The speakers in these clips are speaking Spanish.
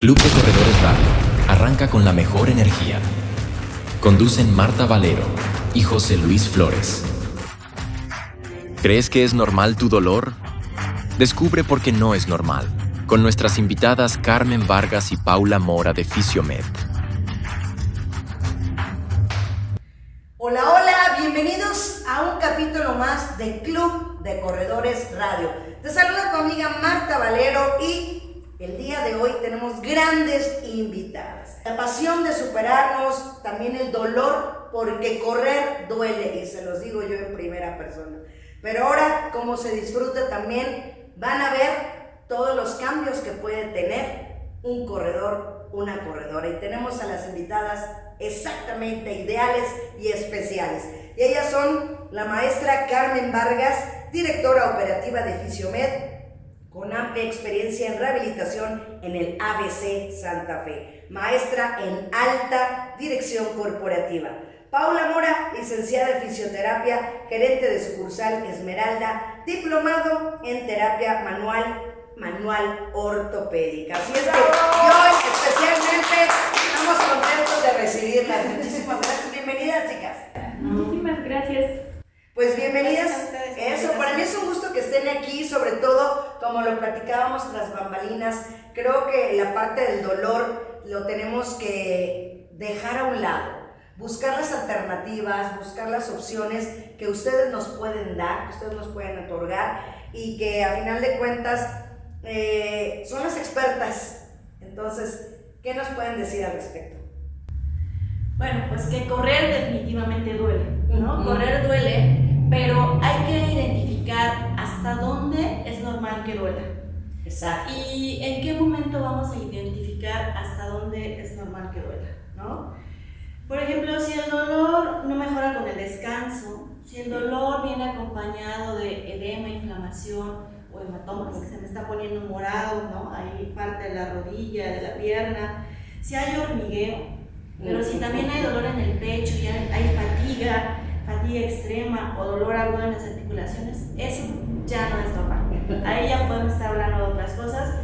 Club de Corredores Radio arranca con la mejor energía. Conducen Marta Valero y José Luis Flores. ¿Crees que es normal tu dolor? Descubre por qué no es normal, con nuestras invitadas Carmen Vargas y Paula Mora de Fisiomed. Hola, hola, bienvenidos a un capítulo más de Club de Corredores Radio. Te saluda tu amiga Marta Valero y el día de hoy tenemos grandes invitadas. La pasión de superarnos, también el dolor, porque correr duele, y se los digo yo en primera persona. Pero ahora, como se disfruta también, van a ver todos los cambios que puede tener un corredor, una corredora. Y tenemos a las invitadas exactamente ideales y especiales. Y ellas son la maestra Carmen Vargas, directora operativa de Fisiomed, con amplia experiencia en rehabilitación en el ABC Santa Fe, maestra en alta dirección corporativa. Paula Mora, licenciada en fisioterapia, gerente de sucursal Esmeralda, diplomado en terapia manual ortopédica. Así es que hoy especialmente estamos contentos de recibirlas. Muchísimas gracias. Bienvenidas, chicas. Muchísimas gracias. Pues bienvenidas. Eso, para mí es un gusto que estén aquí, sobre todo, como lo platicábamos tras bambalinas. Creo que la parte del dolor lo tenemos que dejar a un lado. Buscar las alternativas, buscar las opciones que ustedes nos pueden dar, que ustedes nos pueden otorgar y que a final de cuentas son las expertas. Entonces, ¿qué nos pueden decir al respecto? Bueno, pues que correr definitivamente duele, ¿no? Correr duele, pero hay que identificar hasta dónde es normal que duela. Exacto. Y en qué momento vamos a identificar hasta dónde es normal que duela, ¿no? Por ejemplo, si el dolor no mejora con el descanso, si el dolor viene acompañado de edema, inflamación o hematomas, que se me está poniendo morado, ¿no? Ahí parte de la rodilla, de la pierna, si hay hormigueo, pero si también hay dolor en el pecho y hay fatiga extrema o dolor agudo en las articulaciones, eso ya no es normal. Ahí ya podemos estar hablando de otras cosas,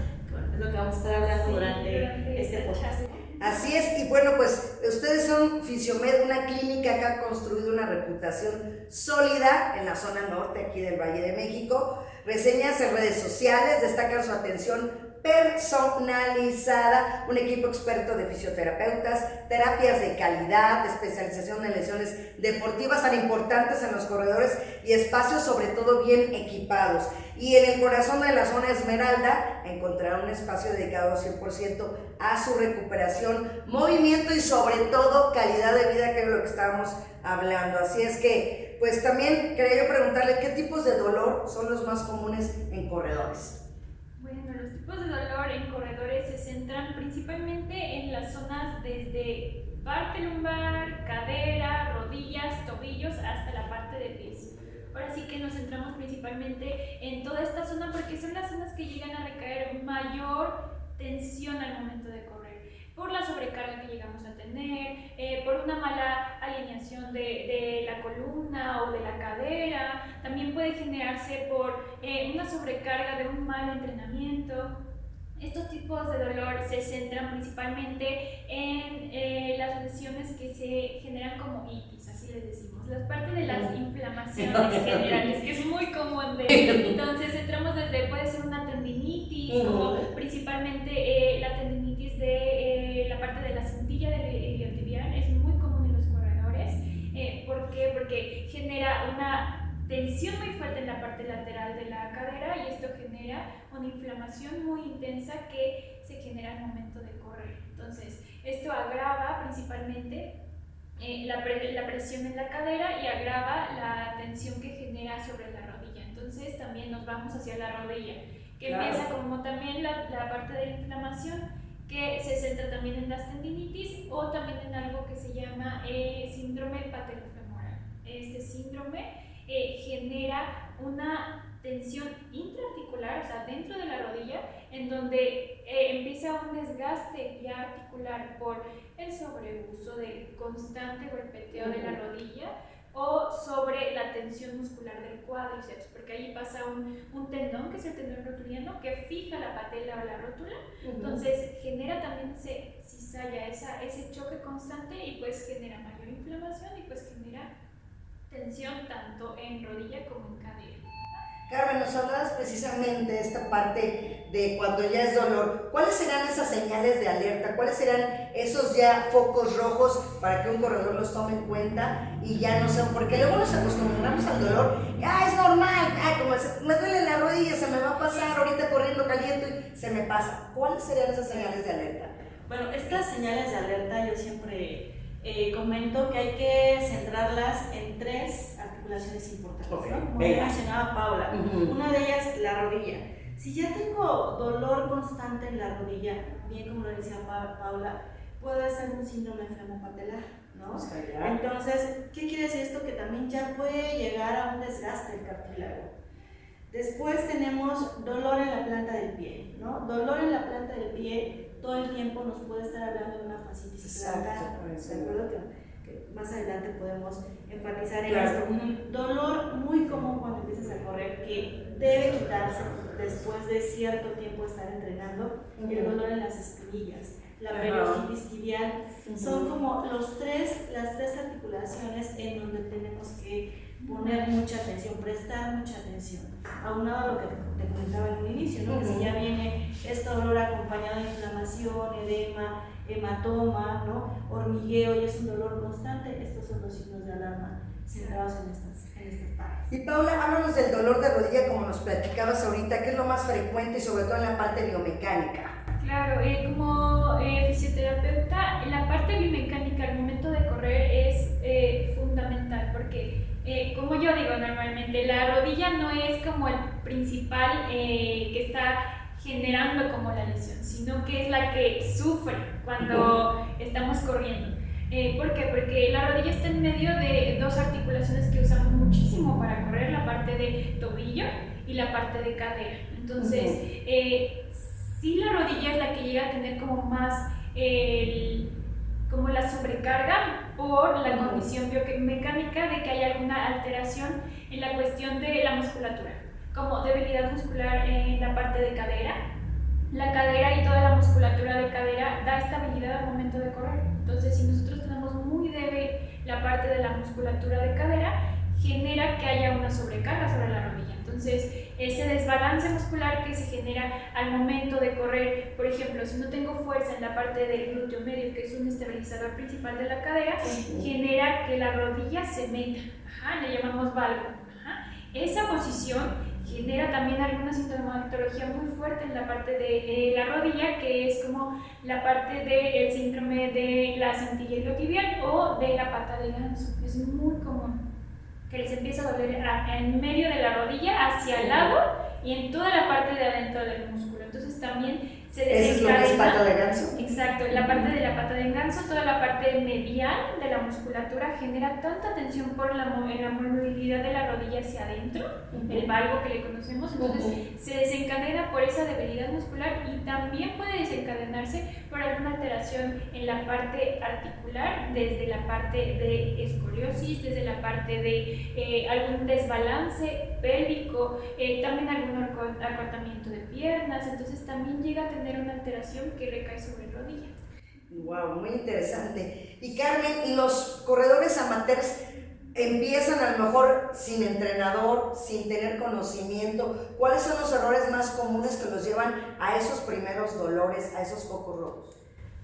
es lo que vamos a estar hablando durante este podcast. Así es, y bueno, pues ustedes son Fisiomed, una clínica que ha construido una reputación sólida en la zona norte aquí del Valle de México. Reseñas en redes sociales destacan su atención personalizada, un equipo experto de fisioterapeutas, terapias de calidad, especialización en lesiones deportivas tan importantes en los corredores y espacios sobre todo bien equipados. Y en el corazón de la zona Esmeralda encontrará un espacio dedicado 100% a su recuperación, movimiento y sobre todo calidad de vida, que es lo que estábamos hablando. Así es que, pues también quería yo preguntarle qué tipos de dolor son los más comunes en corredores. Bueno, los tipos de dolor en corredores se centran principalmente en las zonas desde parte lumbar, cadera, rodillas, tobillos hasta la parte de pies. Ahora sí que nos centramos principalmente en toda esta zona porque son las zonas que llegan a recaer mayor tensión al momento de correr, por la sobrecarga que llegamos a tener, por una mala alineación de la columna o de la cadera. También puede generarse por una sobrecarga de un mal entrenamiento. Estos tipos de dolor se centran principalmente en las lesiones que se generan como itis, así les decimos, las partes de las inflamaciones generales, que es muy común ver. Entonces centramos desde, puede ser una tendinitis, como principalmente la tendinitis de la parte de la cintilla del iliotibial, es muy común en los corredores. ¿Por qué? Porque genera una tensión muy fuerte en la parte lateral de la cadera y esto genera una inflamación muy intensa que se genera al momento de correr. Entonces, esto agrava principalmente la presión en la cadera y agrava la tensión que genera sobre la rodilla. Entonces, también nos vamos hacia la rodilla, que empieza como también la parte de la inflamación, que se centra también en las tendinitis o también en algo que se llama síndrome patelofemoral. Este síndrome genera una tensión intraarticular, o sea, dentro de la rodilla, en donde empieza un desgaste ya articular por el sobreuso del constante golpeteo de la rodilla, o sobre la tensión muscular del cuádriceps, porque ahí pasa un tendón, que es el tendón rotuliano, que fija la patela o la rótula, entonces genera también ese cizalla, ese choque constante, y pues genera mayor inflamación y pues genera tensión tanto en rodilla como en cadera. Carmen, nos hablabas precisamente de esta parte de cuando ya es dolor. ¿Cuáles serán esas señales de alerta? ¿Cuáles serán esos ya focos rojos para que un corredor los tome en cuenta y ya no sean? Porque luego nos acostumbramos al dolor. Es normal, como me duele la rodilla, se me va a pasar ahorita corriendo caliente y se me pasa. ¿Cuáles serían esas señales de alerta? Bueno, estas señales de alerta yo siempre comento que hay que centrarlas en 3 articulaciones importantes, ¿no? Como mencionaba Paula, una de ellas la rodilla. Si ya tengo dolor constante en la rodilla, bien como lo decía Paula, puede ser un síndrome femopatelar, ¿no? Entonces, ¿qué quiere decir esto? Que también ya puede llegar a un desgaste del cartílago. Después tenemos dolor en la planta del pie, ¿no? Dolor en la planta del pie todo el tiempo nos puede estar hablando de una fascitis plantar, ¿de acuerdo? Que más adelante podemos enfatizar en esto. Un dolor muy común cuando empiezas a correr que debe quitarse después de cierto tiempo estar entrenando, el dolor en las espinillas, la periositis tibial, son como las tres articulaciones en donde tenemos que poner mucha atención, prestar mucha atención, aunado a lo que te comentaba en un inicio, ¿no? Que si ya viene este dolor acompañado de inflamación, edema, hematoma, ¿no? Hormigueo y es un dolor constante, estos son los signos de alarma centrados en estas partes. Y Paula, háblanos del dolor de rodilla como nos platicabas ahorita, ¿qué es lo más frecuente y sobre todo en la parte biomecánica? Claro, como fisioterapeuta, en la parte biomecánica al momento de correr es fundamental porque, como yo digo normalmente, la rodilla no es como el principal que está generando como la lesión, sino que es la que sufre cuando estamos corriendo. ¿Por qué? Porque la rodilla está en medio de 2 articulaciones que usamos muchísimo para correr, la parte de tobillo y la parte de cadera. Entonces, sí, la rodilla es la que llega a tener como más como la sobrecarga por la condición biomecánica de que hay alguna alteración en la cuestión de la musculatura, como debilidad muscular en la parte de cadera. La cadera y toda la musculatura de cadera da estabilidad al momento de correr. Entonces, si nosotros tenemos muy débil la parte de la musculatura de cadera, genera que haya una sobrecarga sobre la rodilla. Entonces, ese desbalance muscular que se genera al momento de correr, por ejemplo, si no tengo fuerza en la parte del glúteo medio, que es un estabilizador principal de la cadera, genera que la rodilla se meta, le llamamos valgo. Esa posición genera también alguna sintomatología muy fuerte en la parte de la rodilla, que es como la parte del síndrome de la cintilla iliotibial o de la pata de ganso. Es muy común que les empieza a doler en medio de la rodilla, hacia el lado y en toda la parte de adentro del músculo. Entonces también se desencadena. ¿Eso es lo que es pata de ganso? Exacto, la parte de la pata de ganso, toda la parte medial de la musculatura genera tanta tensión por la movilidad de la rodilla hacia adentro, el valgo que le conocemos, entonces se desencadena por esa debilidad muscular y también puede desencadenarse por alguna alteración en la parte articular, desde la parte de escoliosis, desde la parte de algún desbalance pélvico, también algún acortamiento de piernas, entonces también llega a tener una alteración que recae sobre rodilla. Wow, muy interesante. Y Carmen, los corredores amateurs empiezan a lo mejor sin entrenador, sin tener conocimiento. ¿Cuáles son los errores más comunes que los llevan a esos primeros dolores, a esos focos rojos?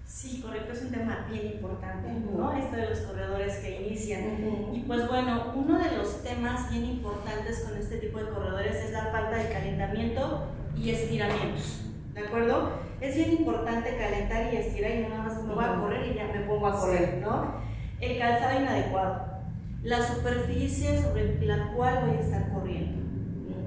Sí, correcto, es un tema bien importante, ¿no? Esto de los corredores que inician. Y pues bueno, uno de los temas bien importantes con este tipo de corredores es la falta de calentamiento y estiramientos, ¿de acuerdo? Es bien importante calentar y estirar y no nada más me voy a correr y ya me pongo a correr, ¿no? El calzado inadecuado, la superficie sobre la cual voy a estar corriendo,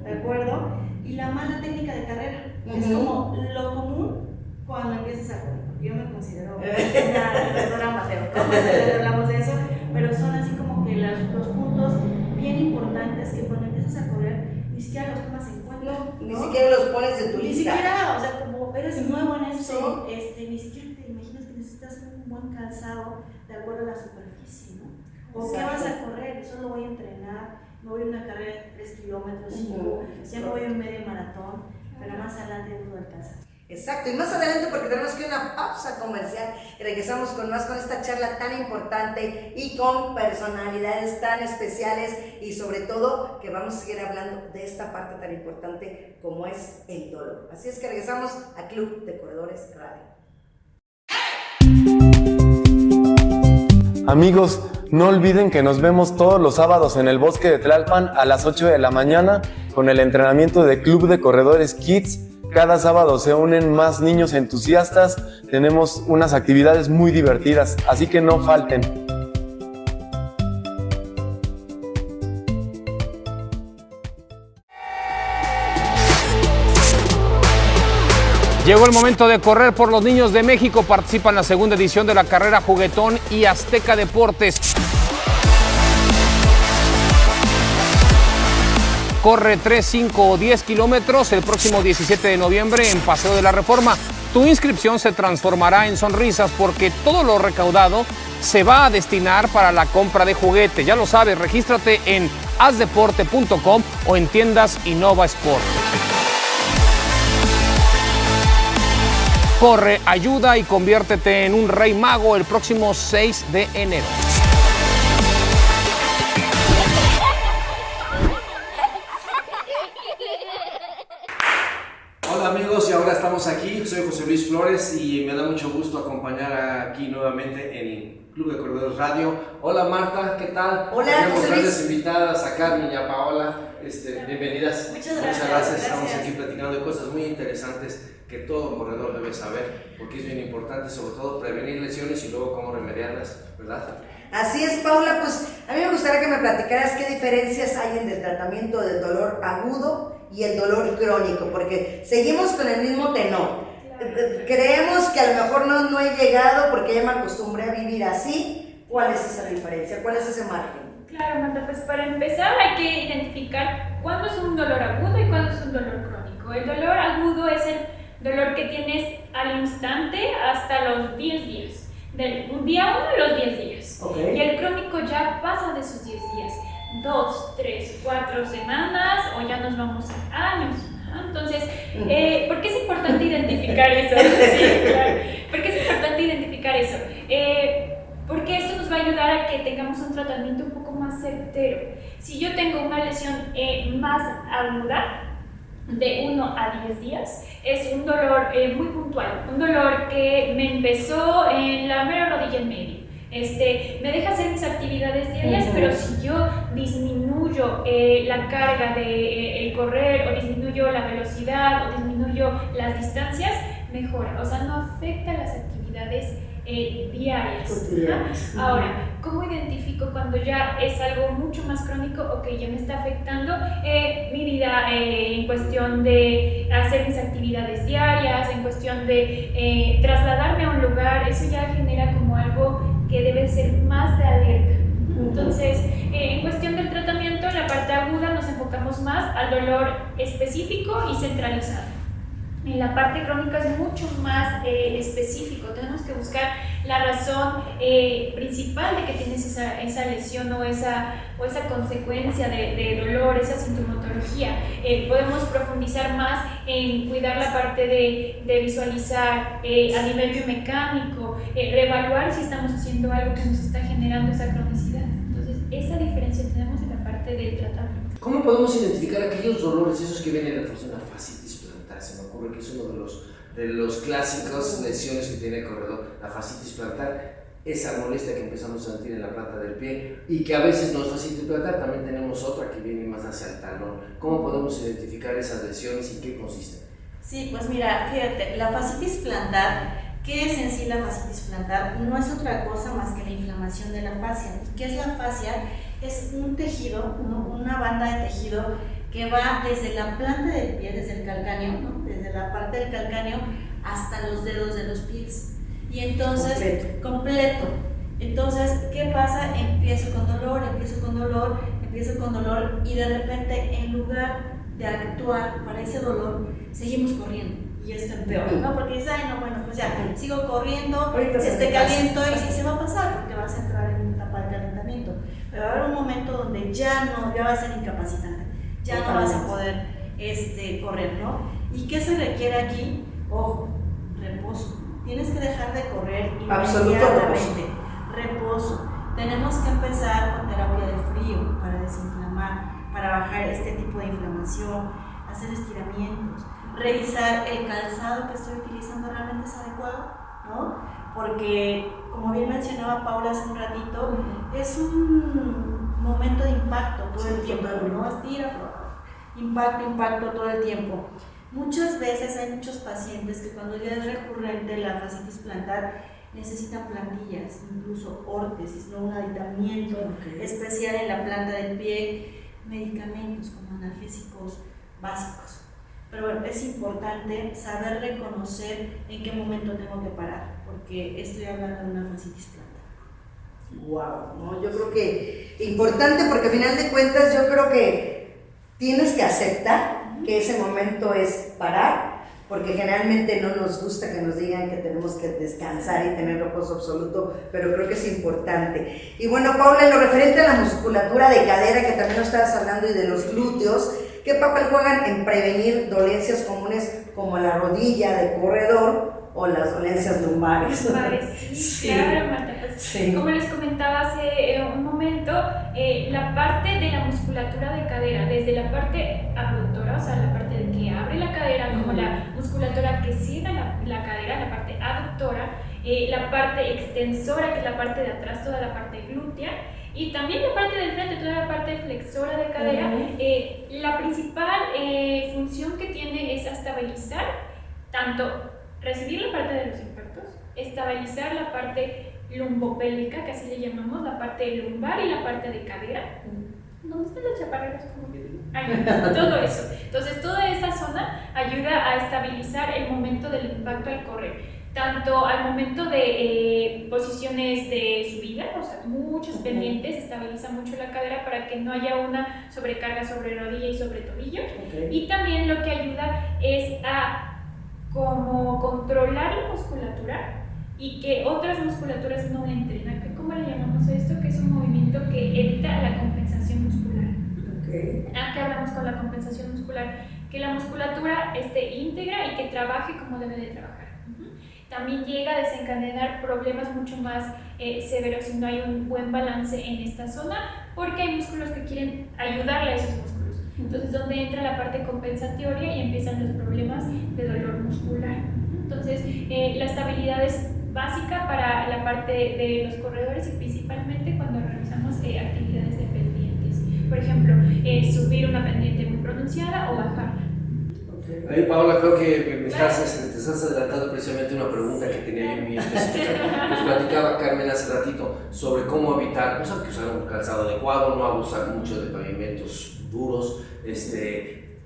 ¿de acuerdo? Y la mala técnica de carrera, es como lo común cuando empiezas a correr. Yo me considero una corredora amateur, ¿cómo hablamos de eso? Pero son así como que los puntos bien importantes que cuando empiezas a correr ni siquiera los tomas en cuenta. No, ni siquiera los pones en tu lista. Ni siquiera, o sea, como eres nuevo en esto, ni siquiera te imaginas que necesitas un buen calzado de acuerdo a la superficie, ¿no? ¿O qué vas a correr? Solo voy a entrenar, me voy a una carrera de 3 kilómetros, 5, ya me voy a un medio maratón, pero más adelante no puedo alcanzar. Exacto, y más adelante porque tenemos que ir a una pausa comercial y regresamos con más con esta charla tan importante y con personalidades tan especiales y sobre todo que vamos a seguir hablando de esta parte tan importante como es el dolor. Así es que regresamos a Club de Corredores Radio. Amigos, no olviden que nos vemos todos los sábados en el Bosque de Tlalpan a las 8 de la mañana con el entrenamiento de Club de Corredores Kids. Cada sábado se unen más niños entusiastas, tenemos unas actividades muy divertidas, así que no falten. Llegó el momento de correr por los niños de México. Participa en la segunda edición de la carrera Juguetón y Azteca Deportes. Corre 3, 5 o 10 kilómetros el próximo 17 de noviembre en Paseo de la Reforma. Tu inscripción se transformará en sonrisas porque todo lo recaudado se va a destinar para la compra de juguete. Ya lo sabes, regístrate en hazdeporte.com o en tiendas Innova Sport. Corre, ayuda y conviértete en un rey mago el próximo 6 de enero. Hola amigos, y ahora estamos aquí, soy José Luis Flores y me da mucho gusto acompañar aquí nuevamente en el Club de Corredores Radio. Hola Marta, ¿qué tal? Hola, tenemos José grandes Luis. invitadas a Carmen y a Paola, bienvenidas. Muchas gracias. Estamos aquí platicando de cosas muy interesantes que todo corredor debe saber, porque es bien importante sobre todo prevenir lesiones y luego cómo remediarlas, ¿verdad? Así es, Paula, pues a mí me gustaría que me platicaras qué diferencias hay en el tratamiento del dolor agudo y el dolor crónico, porque seguimos con el mismo tenor. Creemos que a lo mejor no he llegado porque ya me acostumbré a vivir así. ¿Cuál es esa diferencia? ¿Cuál es ese margen? Claro, Marta, pues para empezar hay que identificar cuándo es un dolor agudo y cuándo es un dolor crónico. El dolor agudo es el dolor que tienes al instante hasta los 10 días. Del día 1 a los 10 días. Okay. Y el crónico ya pasa de esos 10 días. 2, 3, 4 semanas o ya nos vamos a años. Entonces, ¿por qué es importante identificar eso? Sí, claro. ¿Por qué es importante identificar eso? Porque esto nos va a ayudar a que tengamos un tratamiento un poco más certero. Si yo tengo una lesión más aguda, de 1 a 10 días, es un dolor muy puntual, un dolor que me empezó en la mera rodilla en medio. Me deja hacer mis actividades diarias, pero si yo disminuyo la carga del correr o disminuyo la velocidad o disminuyo las distancias, mejora, o sea, no afecta las actividades diarias. Ahora, ¿cómo identifico cuando ya es algo mucho más crónico o que ya me está afectando mi vida en cuestión de hacer mis actividades diarias, en cuestión de trasladarme a un lugar? Eso ya genera como algo que debe ser más de alerta. Entonces, en cuestión del tratamiento, en la parte aguda nos enfocamos más al dolor específico y centralizado. En la parte crónica es mucho más específico, tenemos que buscar la razón principal de que tienes esa lesión o esa consecuencia de dolor, esa sintomatología. Podemos profundizar más en cuidar la parte de visualizar a nivel biomecánico, reevaluar si estamos haciendo algo que nos está generando esa cronicidad. Entonces, esa diferencia tenemos en la parte del tratamiento. ¿Cómo podemos identificar aquellos dolores, esos que vienen a función de la fascitis plantar? Se me ocurre que es uno de los clásicos lesiones que tiene el corredor, la fascitis plantar, esa molestia que empezamos a sentir en la planta del pie y que a veces no es fascitis plantar, también tenemos otra que viene más hacia el talón. ¿Cómo podemos identificar esas lesiones y qué consisten? Sí, pues mira, fíjate, la fascitis plantar, ¿qué es en sí la fascitis plantar? No es otra cosa más que la inflamación de la fascia. ¿Qué es la fascia? Es un tejido, una banda de tejido que va desde la planta del pie, desde el calcáneo, ¿no? Desde la parte del calcáneo hasta los dedos de los pies. Y entonces, completo. Entonces, ¿qué pasa? Empiezo con dolor y de repente en lugar de actuar para ese dolor, seguimos corriendo. Y esto empeora, ¿no? Porque dices, ay, no, bueno, pues ya, sigo corriendo, caliento y se va a pasar porque vas a entrar en una etapa de calentamiento. pero va a haber un momento donde ya va a ser incapacitante, ya no vas a poder correr, ¿no? ¿Y qué se requiere aquí? Ojo, reposo. Tienes que dejar de correr inmediatamente. Reposo. Tenemos que empezar con terapia de frío para desinflamar, para bajar este tipo de inflamación, hacer estiramientos, revisar el calzado que estoy utilizando realmente es adecuado, ¿no? Porque, como bien mencionaba Paula hace un ratito, es un momento de impacto todo el tiempo, ¿no? Estira, impacto todo el tiempo. Muchas veces hay muchos pacientes que cuando ya es recurrente la fascitis plantar necesitan plantillas, incluso órtesis, ¿no? Un aditamiento especial en la planta del pie, medicamentos como analgésicos básicos. Pero bueno, es importante saber reconocer en qué momento tengo que parar, porque estoy hablando de una fascitis plantar. Wow, ¿no? Yo creo que importante, porque al final de cuentas yo creo que tienes que aceptar que ese momento es parar, porque generalmente no nos gusta que nos digan que tenemos que descansar y tener reposo absoluto, pero creo que es importante. Y bueno, Paula, en lo referente a la musculatura de cadera, que también nos estabas hablando, y de los glúteos, ¿qué papel juegan en prevenir dolencias comunes como la rodilla de corredor o las dolencias lumbares? Sí, claro, Marta. Pues, como les comentaba hace un momento, la parte de la musculatura de cadera, desde la parte abductora, o sea, la parte de que abre la cadera, como la musculatura que cierra la cadera, la parte aductora, la parte extensora, que es la parte de atrás, toda la parte glútea, y también la parte del frente, toda la parte flexora de cadera. La principal función que tiene es estabilizar, tanto recibir la parte de los impactos, estabilizar la parte lumbopélvica, que así le llamamos, la parte lumbar y la parte de cadera. ¿Dónde están las chaparreras? Todo eso. Entonces, toda esa zona ayuda a estabilizar el momento del impacto al correr. Tanto al momento de posiciones de subida, o sea, muchas pendientes, estabiliza mucho la cadera para que no haya una sobrecarga sobre rodilla y sobre tobillo. Y también lo que ayuda es a como controlar la musculatura y que otras musculaturas no entren. ¿Cómo le llamamos a esto? Que es un movimiento que evita la compensación muscular. ¿A qué hablamos con la compensación muscular? Que la musculatura esté íntegra y que trabaje como debe de trabajar. También llega a desencadenar problemas mucho más severos si no hay un buen balance en esta zona, porque hay músculos que quieren ayudarle a esos músculos. Entonces, donde entra la parte compensatoria y empiezan los problemas de dolor muscular. Entonces, la estabilidad es básica para la parte de los corredores y principalmente cuando realizamos actividades de pendientes. Por ejemplo, subir una pendiente muy pronunciada o bajarla. Ahí, Paola, creo que te estás adelantando precisamente una pregunta que tenía yo muy específica. Nos platicaba Carmen hace ratito sobre cómo evitar, pues hay que usar un calzado adecuado, no abusar mucho de pavimentos duros,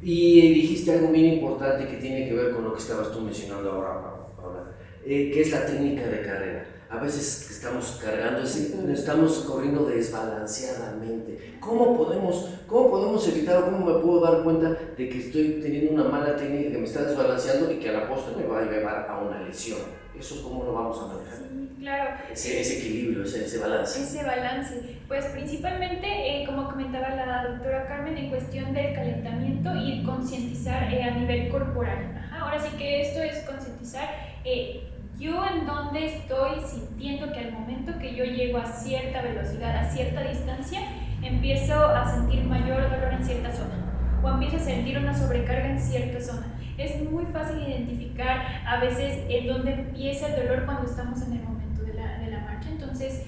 y dijiste algo bien importante que tiene que ver con lo que estabas tú mencionando ahora, Paola, que es la técnica de carrera. A veces estamos cargando, estamos corriendo desbalanceadamente. ¿Cómo podemos evitar o cómo me puedo dar cuenta de que estoy teniendo una mala técnica que me está desbalanceando y que a la postre me va a llevar a una lesión? ¿Eso cómo lo vamos a manejar? Sí, claro. Ese equilibrio, ese balance. Ese balance. Pues principalmente, como comentaba la doctora Carmen, en cuestión del calentamiento y concientizar a nivel corporal. Ahora sí que esto es concientizar. Yo en donde estoy sintiendo que al momento que yo llego a cierta velocidad, a cierta distancia, empiezo a sentir mayor dolor en cierta zona o empiezo a sentir una sobrecarga en cierta zona. Es muy fácil identificar a veces en dónde empieza el dolor cuando estamos en el momento de la marcha. Entonces,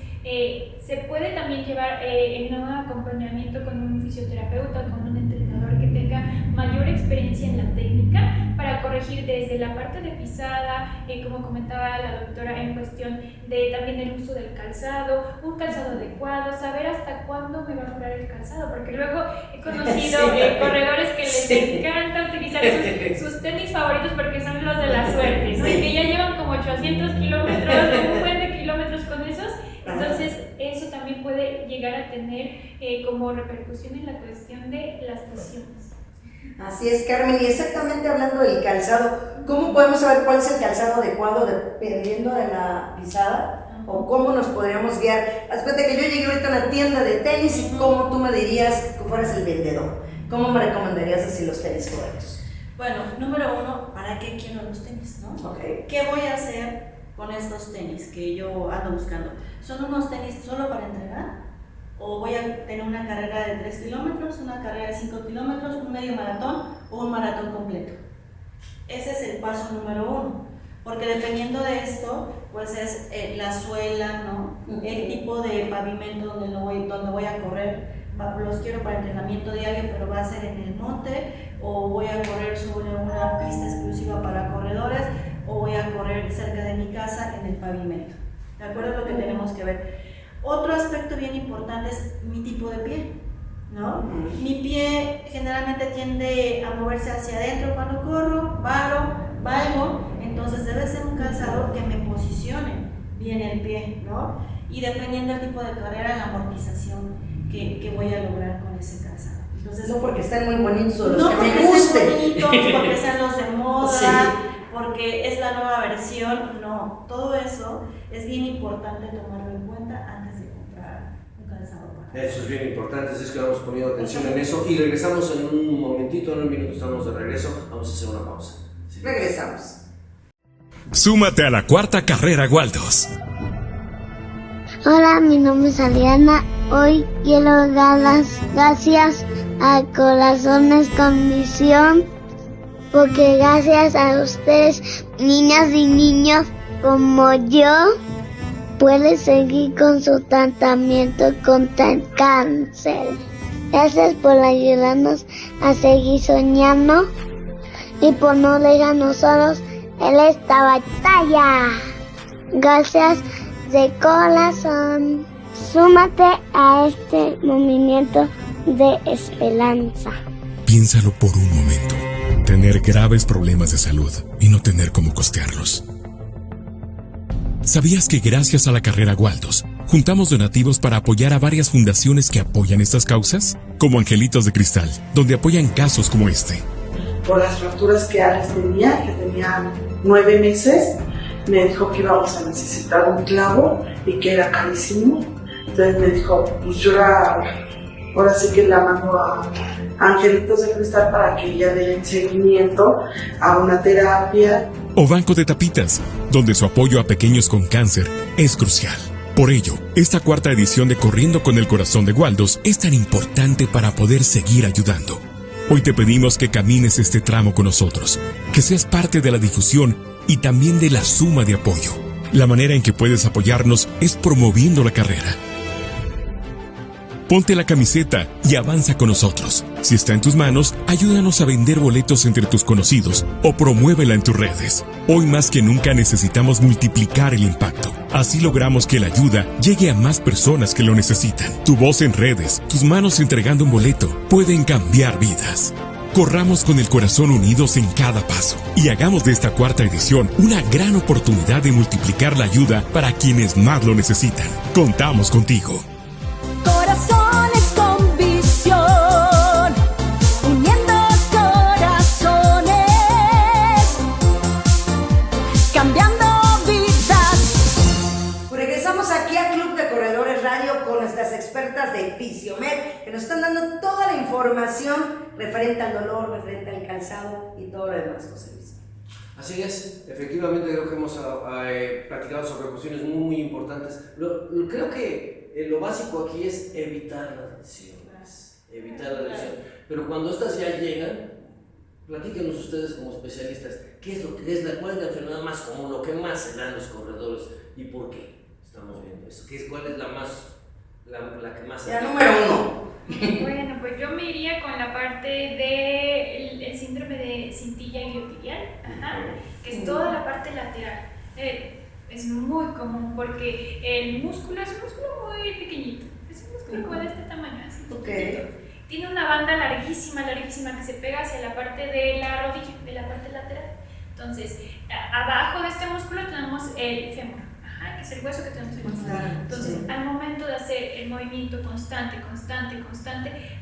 se puede también llevar en un acompañamiento con un fisioterapeuta, con un entrenador que tenga mayor experiencia en la técnica para corregir desde la parte de pisada, como comentaba la doctora, en cuestión de también el uso del calzado, un calzado adecuado, saber hasta cuándo me va a durar el calzado, porque luego he conocido corredores que les encanta utilizar sus tenis favoritos porque son los de la suerte, ¿no? Y que ya llevan como 800 kilómetros, un buen de kilómetros con esos. Entonces, eso también puede llegar a tener como repercusión en la cuestión de las lesiones. Así es, Carmen, y exactamente hablando del calzado, ¿cómo podemos saber cuál es el calzado adecuado dependiendo de la pisada? ¿O cómo nos podríamos guiar? Haz cuenta que yo llegué ahorita a una tienda de tenis y ¿cómo tú me dirías que fueras el vendedor? ¿Cómo me recomendarías así los tenis correctos? Bueno, número uno, ¿para qué quiero los tenis, no? Okay. ¿Qué voy a hacer con estos tenis que yo ando buscando? ¿Son unos tenis solo para entrenar? ¿O voy a tener una carrera de 3 kilómetros, una carrera de 5 kilómetros, un medio maratón o un maratón completo? Ese es el paso número uno, porque dependiendo de esto, pues es la suela, ¿no? El tipo de pavimento donde voy a correr. Los quiero para entrenamiento diario, pero va a ser en el monte, o voy a correr sobre una pista exclusiva para corredores, o voy a correr cerca de mi casa en el pavimento. ¿De acuerdo? Es lo que tenemos que ver. Otro aspecto bien importante es mi tipo de pie, ¿no? Mi pie generalmente tiende a moverse hacia adentro cuando corro, valgo, entonces debe ser un calzado que me posicione bien el pie, ¿no? Y dependiendo del tipo de carrera, la amortización que voy a lograr con ese calzado. Entonces, No porque estén muy bonitos los no que porque me sean gusten. bonitos, porque sean los de moda, Sí. porque es la nueva versión, no. Todo eso es bien importante tomarlo en cuenta antes de comprar un calzado para Eso es bien importante, así es que vamos poniendo atención en eso y regresamos en un momentito, en un minuto estamos de regreso, vamos a hacer una pausa. Sí. Regresamos. Súmate a la cuarta carrera Waldos. Hola, mi nombre es Ariana. Hoy quiero dar las gracias a Corazones con Visión, porque gracias a ustedes, niñas y niños como yo, pueden seguir con su tratamiento contra el cáncer. Gracias por ayudarnos a seguir soñando y por no dejarnos solos en esta batalla. Gracias de corazón. Súmate a este movimiento de esperanza. Piénsalo por un momento. Tener graves problemas de salud y no tener cómo costearlos. ¿Sabías que gracias a la carrera Waldos, juntamos donativos para apoyar a varias fundaciones que apoyan estas causas? Como Angelitos de Cristal, donde apoyan casos como este. Por las fracturas que Alex tenía, que tenía 9 meses, me dijo que íbamos a necesitar un clavo y que era carísimo. Entonces me dijo, pues yo ahora sí que la mando a Angelitos de Cristal para que ella dé seguimiento a una terapia. O Banco de Tapitas, donde su apoyo a pequeños con cáncer es crucial. Por ello, esta cuarta edición de Corriendo con el Corazón de Waldos es tan importante para poder seguir ayudando. Hoy te pedimos que camines este tramo con nosotros, que seas parte de la difusión y también de la suma de apoyo. La manera en que puedes apoyarnos es promoviendo la carrera. Ponte la camiseta y avanza con nosotros. Si está en tus manos, ayúdanos a vender boletos entre tus conocidos o promuévela en tus redes. Hoy más que nunca necesitamos multiplicar el impacto. Así logramos que la ayuda llegue a más personas que lo necesitan. Tu voz en redes, tus manos entregando un boleto, pueden cambiar vidas. Corramos con el corazón unidos en cada paso y hagamos de esta cuarta edición una gran oportunidad de multiplicar la ayuda para quienes más lo necesitan. Contamos contigo. Corazones con visión, uniendo corazones, cambiando vidas. Pues regresamos aquí a Club de Corredores Radio con nuestras expertas de Fisiomed, que nos están dando toda la información referente al dolor, referente al calzado y todo lo demás, José Luis. Así es, efectivamente creo que hemos platicado sobre cuestiones muy importantes. Creo que lo básico aquí es evitar las lesiones, pero cuando estas ya llegan, platíquenos ustedes como especialistas, ¿qué es lo que es cuál es la enfermedad más común, lo que más se da en los corredores y por qué estamos viendo eso? ¿Cuál es la que más se da? La número 1. Bueno, pues yo me iría con la parte del síndrome de cintilla iliotibial, que es toda la parte lateral. Es muy común porque el músculo es un músculo muy pequeñito, es un músculo como de este tamaño, así chiquitito. Tiene una banda larguísima que se pega hacia la parte de la rodilla, de la parte lateral. Entonces, abajo de este músculo tenemos el fémur, que es el hueso que tenemos en el músculo. Entonces, al momento de hacer el movimiento constante,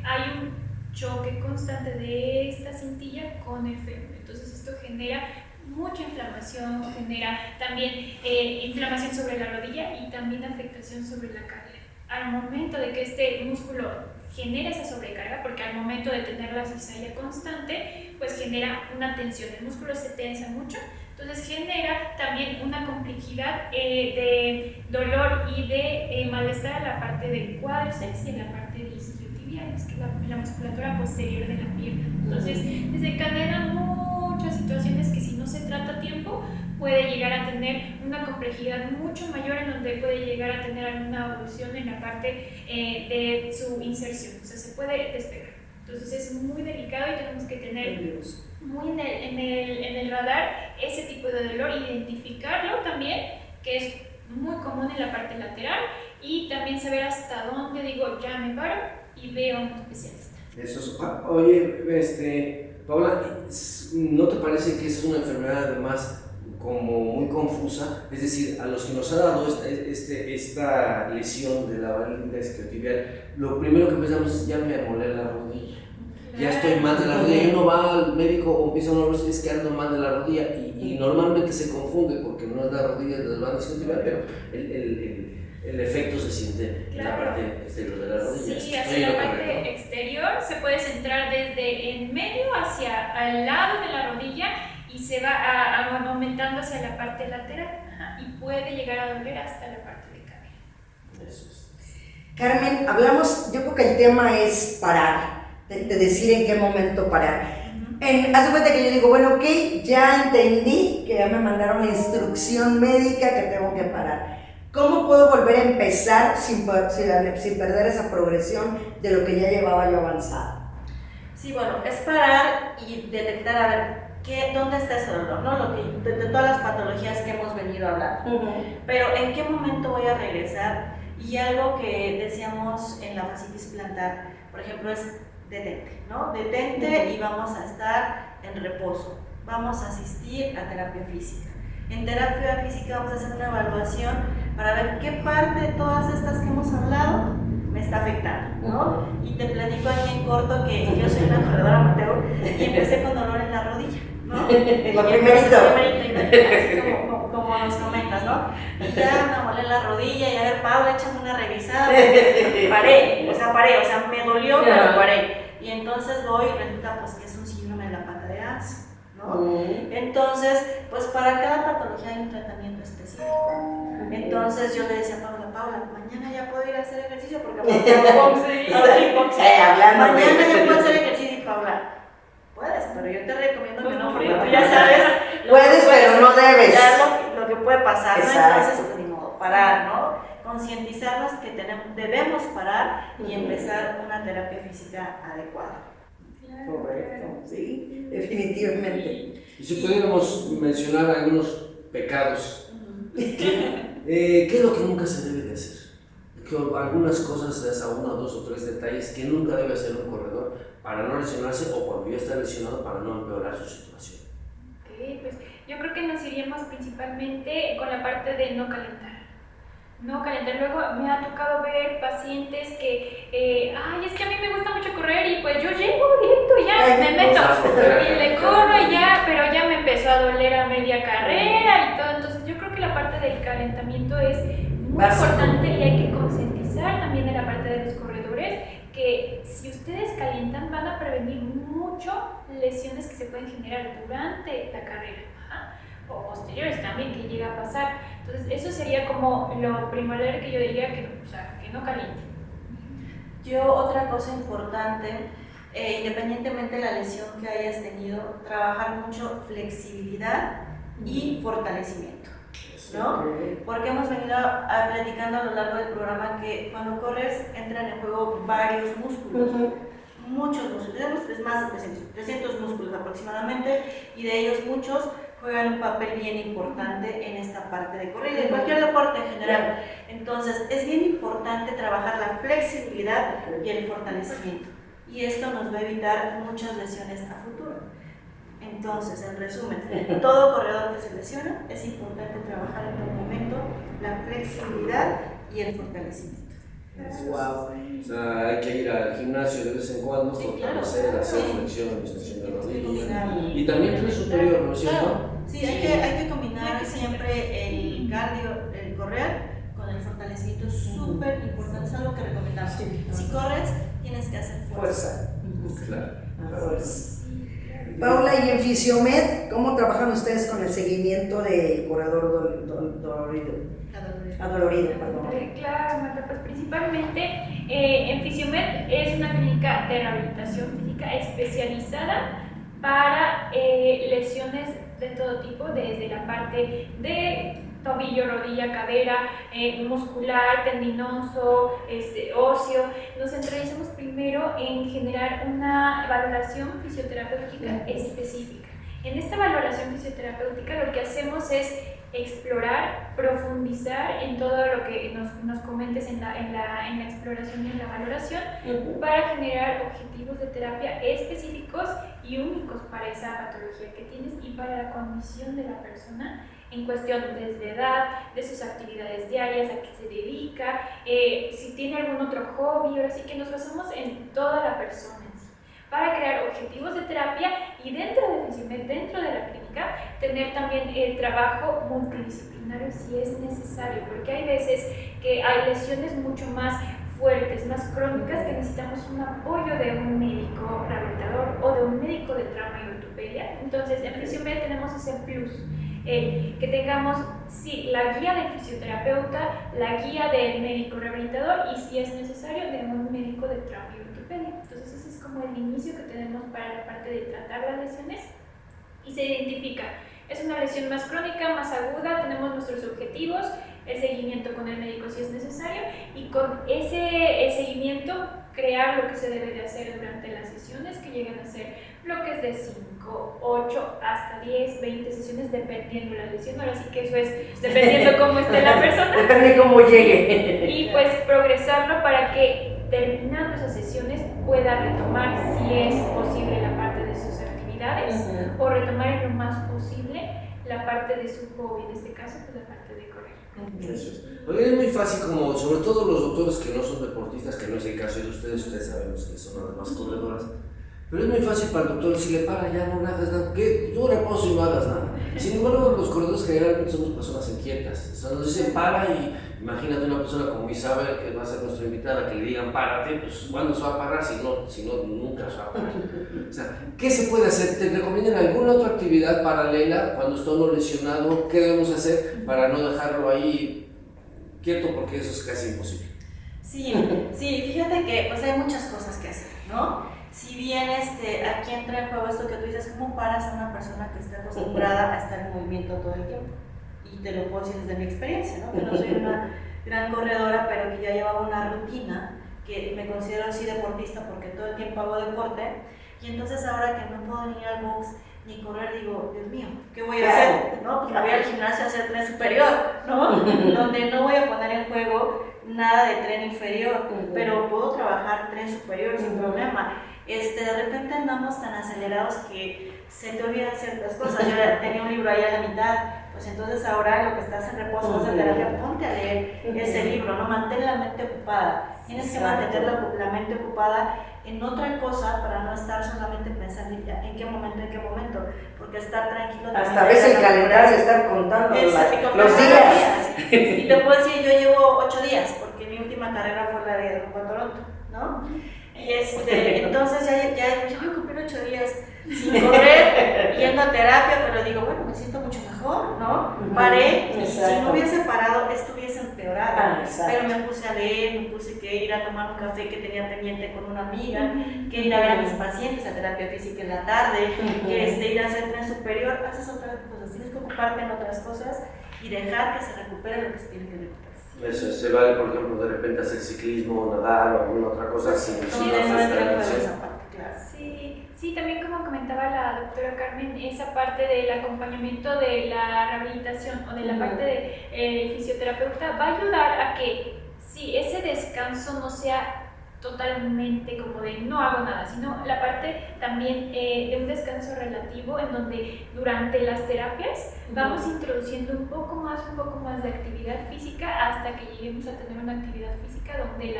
hay un choque constante de esta cintilla con el fémur. Entonces esto genera mucha inflamación, genera también inflamación sobre la rodilla y también afectación sobre la cadera. Al momento de que este músculo genera esa sobrecarga, porque al momento de tener la cizalla constante, pues genera una tensión, el músculo se tensa mucho, entonces genera también una complejidad de dolor y de malestar en la parte del cuádriceps y en la parte de isquiotibiales, que es la musculatura posterior de la pierna. Entonces desencadenan muchas situaciones que si no se trata a tiempo puede llegar a tener una complejidad mucho mayor, en donde puede llegar a tener alguna evolución en la parte de su inserción, o sea, se puede despegar. Entonces es muy delicado y tenemos que tener muy en el radar ese tipo de dolor, identificarlo también, que es muy común en la parte lateral, y también saber hasta dónde digo, ya me paro y veo a un especialista. Eso es, oye, Paula, ¿no te parece que esa es una enfermedad además como muy confusa? Es decir, a los que nos ha dado esta lesión de la válvula isquiotibial, lo primero que pensamos es, ya me molé la rodilla, ya estoy mal de la rodilla, y uno va al médico o empieza uno a ver si es que ando mal de la rodilla, y normalmente se confunde porque no es la rodilla de la válvula isquiotibial, pero el efecto se siente en la parte exterior de la rodilla. Sí, hacia la parte exterior se puede centrar desde en medio hacia al lado de la rodilla y se va aumentando hacia la parte lateral, y puede llegar a doler hasta la parte de cadera. Eso es. Carmen, hablamos, yo creo que el tema es parar, de decir en qué momento parar. Haz de cuenta que yo digo, bueno, ok, ya entendí que ya me mandaron la instrucción médica que tengo que parar. ¿Cómo puedo volver a empezar sin perder esa progresión de lo que ya llevaba yo avanzado? Sí, bueno, es parar y detectar, a ver, ¿dónde está ese dolor? ¿No? De todas las patologías que hemos venido hablando. Pero ¿en qué momento voy a regresar? Y algo que decíamos en la fascitis plantar, por ejemplo, es detente, ¿no? Detente y vamos a estar en reposo. Vamos a asistir a terapia física. En terapia física vamos a hacer una evaluación para ver qué parte de todas estas que hemos hablado me está afectando, ¿no? Y te platico aquí en corto que yo soy una corredora amateur y empecé con dolor en la rodilla, ¿no? Lo primerito. Así como nos comentas, ¿no? Y ya me molé la rodilla y a ver, Paula, échame una revisada. Paré, o sea, me dolió, pero paré. Y entonces voy y resulta pues que es un síndrome de la pata de Anse, ¿no? Entonces, pues para cada patología hay un tratamiento específico. Entonces yo le decía a Paula, mañana ya puedo ir a hacer ejercicio porque mañana ya puedo hacer ejercicio. Y Paula, puedes, pero yo te recomiendo que no, porque tú ya sabes. Puedes, pero no debes. Ya lo que puede pasar, ¿no? Exacto. Entonces, pues ni modo, parar, ¿no? Concientizarnos que debemos parar y empezar una terapia física adecuada. Correcto, sí, definitivamente. Y si pudiéramos mencionar algunos pecados, ¿qué es lo que nunca se debe de hacer? Algunas cosas, a 1, 2 o 3 detalles que nunca debe hacer un corredor para no lesionarse, o cuando ya está lesionado para no empeorar su situación. Ok, pues yo creo que nos iríamos principalmente con la parte de no calentar. No calentar. Luego me ha tocado ver pacientes que, es que a mí me gusta mucho correr y pues yo llego directo y ya me meto y le corro y ya, pero ya me empezó a doler a media carrera y todo. Entonces yo creo que la parte del calentamiento es muy importante y hay que concientizar también de la parte de los corredores que si ustedes calientan van a prevenir mucho lesiones que se pueden generar durante la carrera. O posteriores también que llega a pasar. Entonces eso sería como lo primordial que yo diría que no caliente. Yo otra cosa importante, independientemente de la lesión que hayas tenido, trabajar mucho flexibilidad y fortalecimiento, ¿no? Porque hemos venido platicando a lo largo del programa que cuando corres entran en juego varios músculos. Muchos músculos, tenemos más de 300 músculos aproximadamente, y de ellos muchos juegan un papel bien importante en esta parte de correr y de cualquier deporte en general. Entonces es bien importante trabajar la flexibilidad y el fortalecimiento, y esto nos va a evitar muchas lesiones a futuro. Entonces, en resumen, todo corredor que se lesiona es importante trabajar en todo momento la flexibilidad y el fortalecimiento. Wow. O sea, hay que ir al gimnasio de vez en cuando, fortalecer, hacer flexiones, extensión de rodillas. Y también tren superior, ¿no es cierto? Claro. Sí, hay que combinar siempre el cardio, el correr, con el fortalecimiento. Es súper importante, es algo que recomendamos. Si corres, tienes que hacer fuerza. Claro. Paula, y en Fisiomed, ¿cómo trabajan ustedes con el seguimiento del corredor dolorido? Adolorido, perdón. Claro, Marta, pues principalmente en Fisiomed es una clínica de rehabilitación física especializada para lesiones de todo tipo, desde la parte de tobillo, rodilla, cadera, muscular, tendinoso, óseo. Nos centralizamos primero en generar una valoración fisioterapéutica específica. En esta valoración fisioterapéutica lo que hacemos es explorar, profundizar en todo lo que nos comentes en la exploración y en la valoración para generar objetivos de terapia específicos y únicos para esa patología que tienes y para la condición de la persona en cuestión desde edad, de sus actividades diarias, a qué se dedica, si tiene algún otro hobby. Ahora sí que nos basamos en toda la persona para crear objetivos de terapia y dentro de Fisiomed, dentro de la clínica, tener también el trabajo multidisciplinario si es necesario, porque hay veces que hay lesiones mucho más fuertes, más crónicas, que necesitamos un apoyo de un médico rehabilitador o de un médico de trauma y ortopedia. Entonces, en Fisiomed tenemos ese plus, que tengamos, sí, la guía del fisioterapeuta, la guía del médico rehabilitador y, si es necesario, de un médico de trauma y ortopedia. Entonces, ese es como el inicio que tenemos para la parte de tratar las lesiones y se identifica. Es una lesión más crónica, más aguda, tenemos nuestros objetivos, el seguimiento con el médico si es necesario y con ese seguimiento crear lo que se debe de hacer durante las sesiones, que llegan a ser bloques de 5, 8, hasta 10, 20 sesiones dependiendo de la lesión. Ahora sí que eso es dependiendo cómo esté la persona. Depende de cómo llegue. Y pues progresarlo para que terminando esas sesiones pueda retomar, si es posible, la parte de sus actividades o retomar en lo más posible la parte de su hobby, en este caso pues la parte de correr. Eso es. Oye, es muy fácil, como sobre todo los doctores que no son deportistas, que no es el caso de ustedes sabemos que son además corredoras, pero es muy fácil para el doctor decirle, para, ya no hagas nada, que tú reposo y no hagas nada. Sin embargo, los corredores generalmente somos personas inquietas, o sea, nos dicen para, y imagínate una persona como Isabel, que va a ser nuestra invitada, que le digan párate, pues ¿cuándo se va a parar? Si no nunca se va a parar. O sea, ¿qué se puede hacer? ¿Te recomiendan alguna otra actividad paralela cuando está uno lesionado? ¿Qué debemos hacer para no dejarlo ahí quieto? Porque eso es casi imposible. Sí, fíjate que pues hay muchas cosas que hacer, ¿no? Si bien aquí entra en juego esto que tú dices, ¿cómo paras a una persona que está acostumbrada a estar en movimiento todo el tiempo? Y te lo puedo decir desde mi experiencia, ¿no? Que no soy una gran corredora, pero que ya llevaba una rutina, que me considero así deportista porque todo el tiempo hago deporte, y entonces ahora que no puedo ni ir al box ni correr, digo, Dios mío, ¿qué voy a hacer? ¿No? Pues voy al gimnasio a hacer tren superior, ¿no? Donde no voy a poner en juego nada de tren inferior, pero puedo trabajar tren superior sin problema. De repente andamos tan acelerados que se te olvidan ciertas cosas. Yo tenía un libro ahí a la mitad, pues entonces ahora lo que estás en reposo de terapia, ponte a leer ese libro, ¿no? Mantén la mente ocupada. Tienes que mantener la mente ocupada en otra cosa para no estar solamente pensando en qué momento, porque estar tranquilo. Hasta ves el calendario, estar contando los días. Y te puedo decir, yo llevo 8 días, porque mi última carrera fue la de Rumbo a Toronto, ¿no? Y entonces ya yo voy a cumplir 8 días sin correr, yendo a terapia, pero digo, bueno, me siento mucho mejor, ¿no? Paré, y si no hubiese parado, esto hubiese empeorado, pero me puse a leer, me puse que ir a tomar un café que tenía pendiente con una amiga, que ir a ver a mis pacientes a terapia física en la tarde, que ir a hacer tren superior, haces otras cosas, tienes que ocuparte en otras cosas y dejar que se recupere lo que se tiene que recuperar. Eso, se vale, por ejemplo, de repente hacer ciclismo, nadar o alguna otra cosa sin Sí, también como comentaba la doctora Carmen, esa parte del acompañamiento de la rehabilitación o de la parte del fisioterapeuta va a ayudar a que ese descanso no sea totalmente como de no hago nada, sino la parte también de un descanso relativo en donde durante las terapias vamos introduciendo un poco más de actividad física hasta que lleguemos a tener una actividad física donde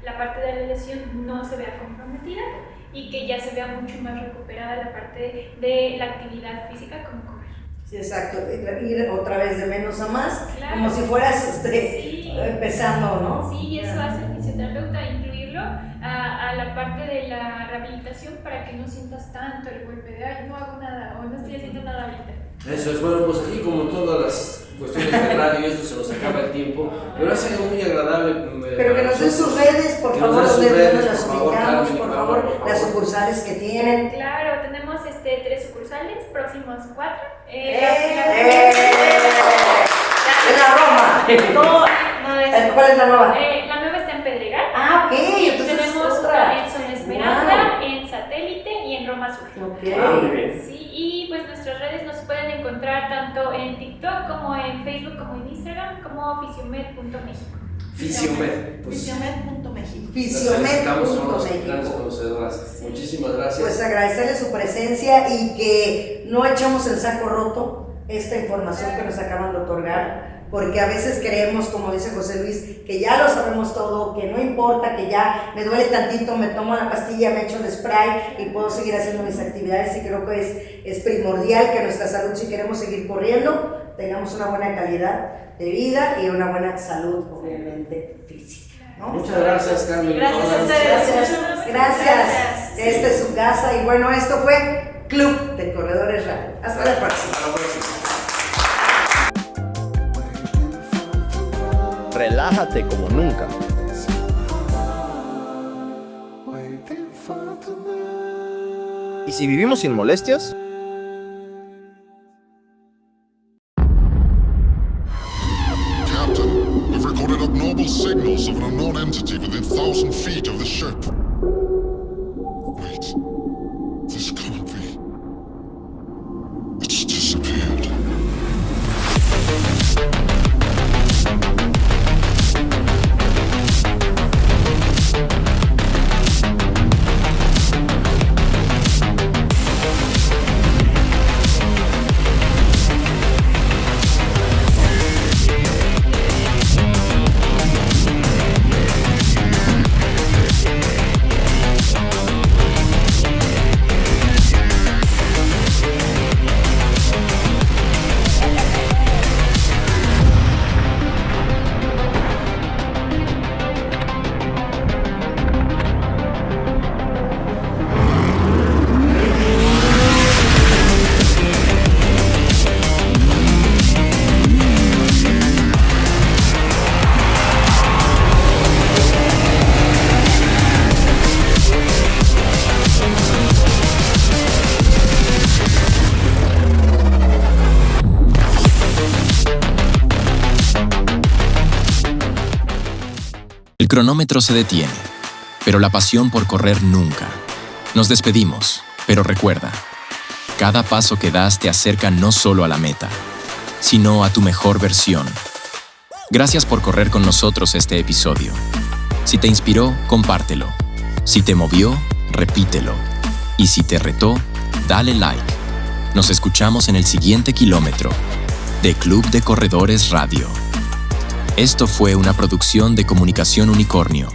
la parte de la lesión no se vea comprometida y que ya se vea mucho más recuperada la parte de la actividad física como correr. Sí, exacto, ir otra vez de menos a más, claro. Como si fueras empezando, ¿no? Sí, eso hace el fisioterapeuta, incluirlo a la parte de la rehabilitación para que no sientas tanto el golpe de ay, no hago nada o no estoy haciendo nada ahorita. Eso es bueno, pues aquí como todas las cuestiones de radio, esto se nos acaba el tiempo, pero ha sido muy agradable. Pero que nos den sus redes, por favor, donde las ubicamos, por favor, las sucursales que tienen. Claro, tenemos 3 sucursales, próximos 4. La Roma. No es. ¿Cuál es la nueva? La nueva está en Pedregal. Ah, ok. Sí, Entonces tenemos otra. en Zona Esmeralda, en Satélite y en Roma Sur. Ok. Sí, y pues nuestras redes nos pueden encontrar tanto en TikTok como en Facebook como en Instagram como fisiomed.mexico. Fisiomed. Fisiomed.mexico. Fisiomed.mexico. Sí. Muchísimas gracias. Pues agradecerle su presencia y que no echemos en saco roto esta información que nos acaban de otorgar, porque a veces creemos, como dice José Luis, que ya lo sabemos todo, que no importa, que ya me duele tantito, me tomo la pastilla, me echo el spray y puedo seguir haciendo mis actividades, y creo que es primordial que nuestra salud, si queremos seguir corriendo, tengamos una buena calidad de vida y una buena salud, obviamente, física, ¿no? Muchas gracias, Carmen. Gracias a ustedes. Gracias. Esta es su casa y bueno, esto fue Club de Corredores Radio. Hasta la próxima. Relájate como nunca. ¿Y si vivimos sin molestias? Captain, we've recorded abnormal signals of an unknown entity within 1,000 feet of the ship. Wait, this can't be. It's disappeared. El cronómetro se detiene, pero la pasión por correr nunca. Nos despedimos, pero recuerda, cada paso que das te acerca no solo a la meta, sino a tu mejor versión. Gracias por correr con nosotros este episodio. Si te inspiró, compártelo. Si te movió, repítelo. Y si te retó, dale like. Nos escuchamos en el siguiente kilómetro de Club de Corredores Radio. Esto fue una producción de Comunicación Unicornio.